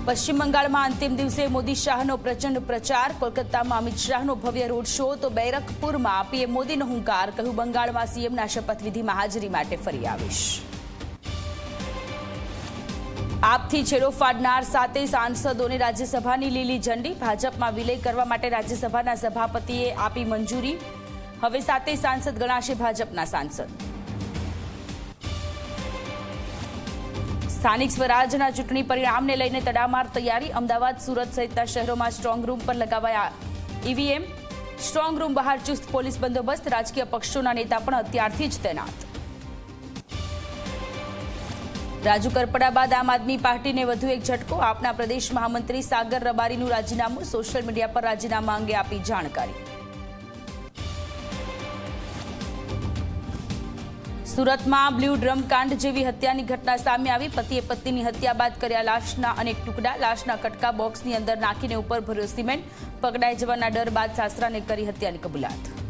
પશ્ચિમ બંગાળમાં અંતિમ દિવસે મોદી શાહનો પ્રચંડ પ્રચાર. કોલકાતામાં અમિત શાહનો ભવ્ય રોડ શો તો બેરકપુરમાં પીએમ મોદીનો હુંકાર. કહ્યું, બંગાળમાં સીએમના શપથવિધિમાં હાજરી માટે ફરી આવીશ. આપથી છેડો ફાડનાર 7 સાંસદોને રાજ્યસભાની લીલી ઝંડી. ભાજપમાં વિલય કરવા માટે રાજ્યસભાના સભાપતિએ આપી મંજૂરી. હવે 7 સાંસદ ગણાશે ભાજપના સાંસદ. સ્થાનિક સ્વરાજના ચૂંટણી પરિણામને લઈને તડામાર તૈયારી. અમદાવાદ, સુરત સહિતના શહેરોમાં સ્ટ્રોંગ રૂમ પર લગાવાયા ઈવીએમ. સ્ટ્રોંગ રૂમ બહાર ચુસ્ત પોલીસ બંદોબસ્ત. રાજકીય પક્ષોના નેતા પણ અત્યારથી જ તૈનાત. રાજુ કરપડા બાદ આમ આદમી પાર્ટીને વધુ એક ઝટકો. આપના પ્રદેશ મહામંત્રી સાગર રબારીનું રાજીનામું. સોશિયલ મીડિયા પર રાજીનામા અંગે આપી જાણકારી. સુરતમાં બ્લુ ડ્રમ કાંડ જેવી હત્યાની ઘટના સામે આવી. પતિએ પત્નીની હત્યા બાદ કર્યા લાશના અનેક ટુકડા. લાશના કટકા બોક્સની અંદર નાખીને ઉપર ભર્યો સિમેન્ટ. પકડાઈ જવાના ડર બાદ સાસરાને કરી હત્યાની કબૂલાત.